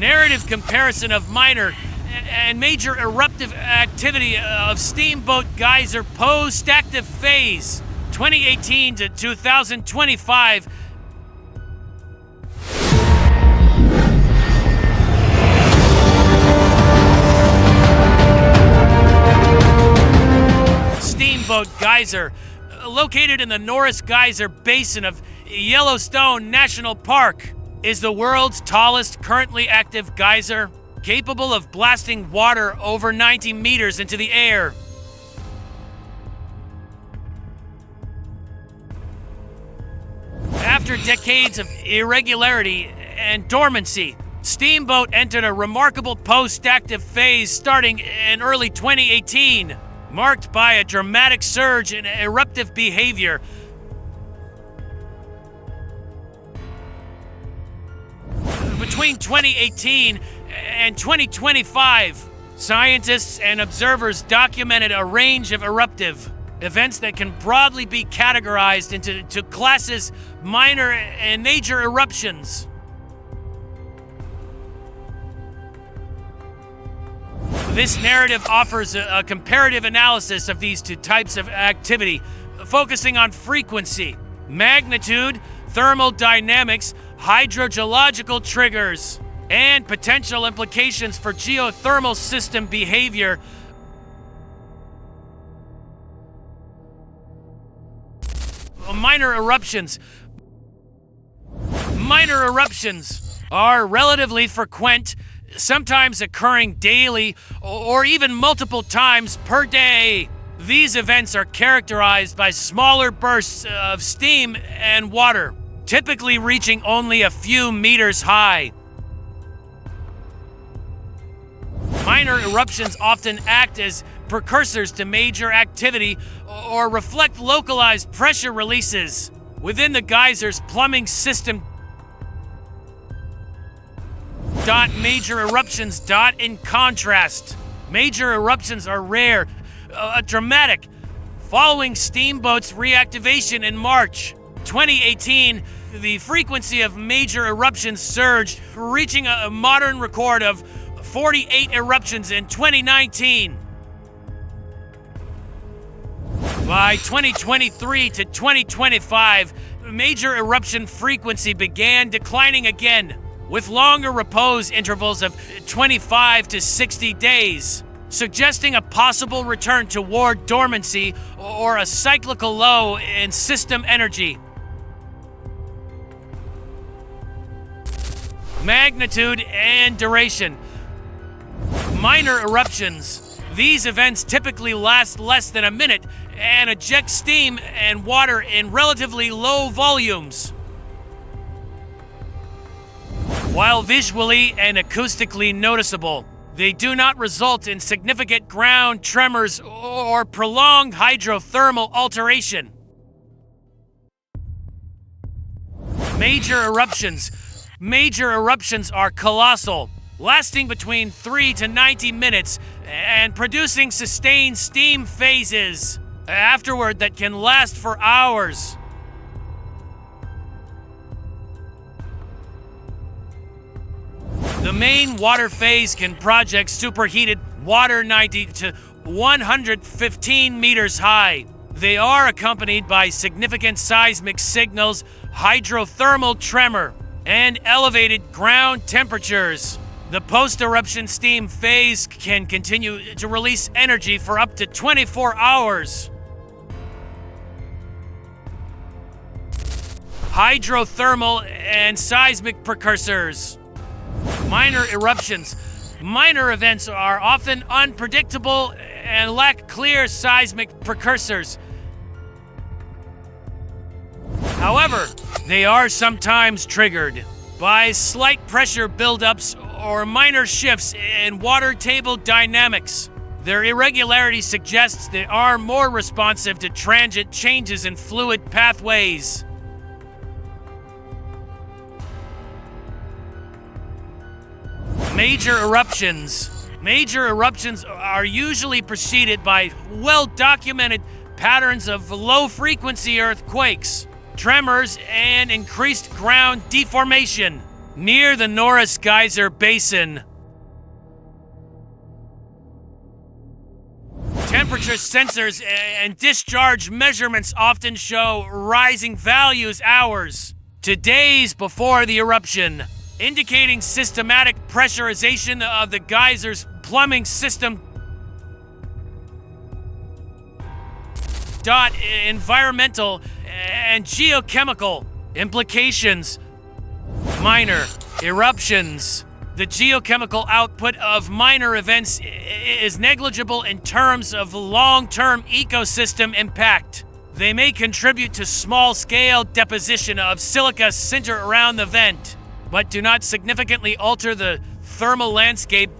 Narrative comparison of minor and major eruptive activity of Steamboat Geyser post-active phase, 2018 to 2025. Steamboat Geyser, located in the Norris Geyser Basin of Yellowstone National Park, is the world's tallest currently active geyser, capable of blasting water over 90 meters into the air. After decades of irregularity and dormancy, Steamboat entered a remarkable post-active phase starting in early 2018, marked by a dramatic surge in eruptive behavior. Between 2018 and 2025, scientists and observers documented a range of eruptive events that can broadly be categorized into classes minor and major eruptions. This narrative offers a comparative analysis of these two types of activity, focusing on frequency, magnitude, thermal dynamics, hydrogeological triggers, and potential implications for geothermal system behavior. Minor eruptions. Minor eruptions are relatively frequent, sometimes occurring daily or even multiple times per day. These events are characterized by smaller bursts of steam and water, typically reaching only a few meters high. Minor eruptions often act as precursors to major activity or reflect localized pressure releases within the geyser's plumbing system. Major eruptions. In contrast, major eruptions are rare, dramatic. Following Steamboat's reactivation in March 2018, the frequency of major eruptions surged, reaching a modern record of 48 eruptions in 2019. By 2023 to 2025, major eruption frequency began declining again, with longer repose intervals of 25 to 60 days, suggesting a possible return toward dormancy or a cyclical low in system energy. Magnitude and duration. Minor eruptions. These events typically last less than a minute and eject steam and water in relatively low volumes. While visually and acoustically noticeable, they do not result in significant ground tremors or prolonged hydrothermal alteration. Major eruptions. Major eruptions are colossal, lasting between 3 to 90 minutes and producing sustained steam phases afterward that can last for hours. The main water phase can project superheated water 90 to 115 meters high. They are accompanied by significant seismic signals, hydrothermal tremor, and elevated ground temperatures. The post-eruption steam phase can continue to release energy for up to 24 hours. Hydrothermal and seismic precursors. Minor eruptions. Minor events are often unpredictable and lack clear seismic precursors. However, they are sometimes triggered by slight pressure buildups or minor shifts in water table dynamics. Their irregularity suggests they are more responsive to transient changes in fluid pathways. Major eruptions. Major eruptions are usually preceded by well-documented patterns of low-frequency earthquakes, tremors, and increased ground deformation. near the Norris Geyser Basin. Temperature sensors and discharge measurements often show rising values hours to days before the eruption, indicating systematic pressurization of the geyser's plumbing system. Environmental and geochemical implications. Minor eruptions. The geochemical output of minor events is negligible in terms of long-term ecosystem impact. They may contribute to small-scale deposition of silica centered around the vent, but do not significantly alter the thermal landscape.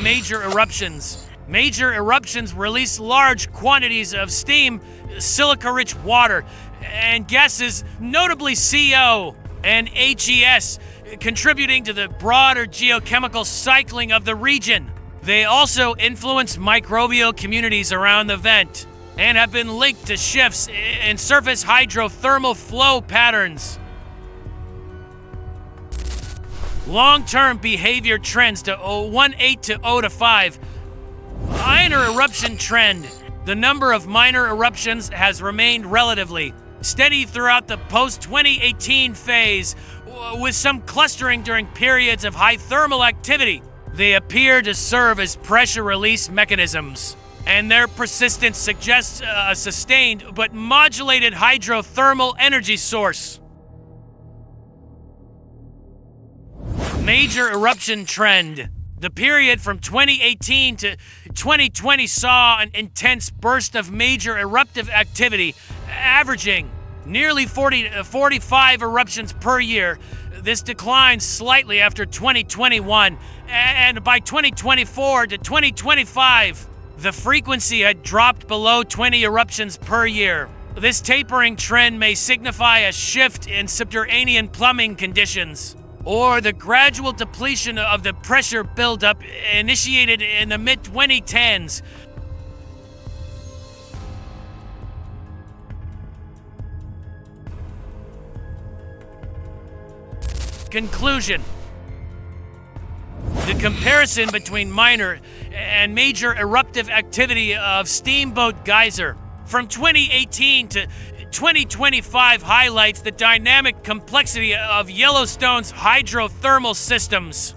Major eruptions. Major eruptions release large quantities of steam, silica-rich water, and gases, notably CO and HES, contributing to the broader geochemical cycling of the region. They also influence microbial communities around the vent and have been linked to shifts in surface hydrothermal flow patterns. Long-term behavior trends to 1.8 to 0.5. Minor eruption trend. The number of minor eruptions has remained relatively steady throughout the post-2018 phase, with some clustering during periods of high thermal activity. They appear to serve as pressure release mechanisms, and their persistence suggests a sustained but modulated hydrothermal energy source. Major eruption trend. The period from 2018 to 2020 saw an intense burst of major eruptive activity, averaging nearly 40 to 45 eruptions per year. This declined slightly after 2021, and by 2024 to 2025, the frequency had dropped below 20 eruptions per year. This tapering trend may signify a shift in subterranean plumbing conditions, or the gradual depletion of the pressure buildup initiated in the mid-2010s. Conclusion. The comparison between minor and major eruptive activity of Steamboat Geyser from 2018 to 2025 highlights the dynamic complexity of Yellowstone's hydrothermal systems.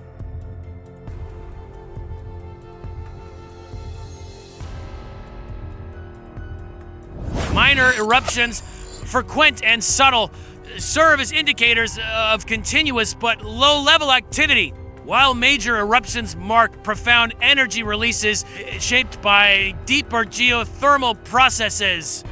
Minor eruptions, frequent and subtle, serve as indicators of continuous but low-level activity, while major eruptions mark profound energy releases shaped by deeper geothermal processes.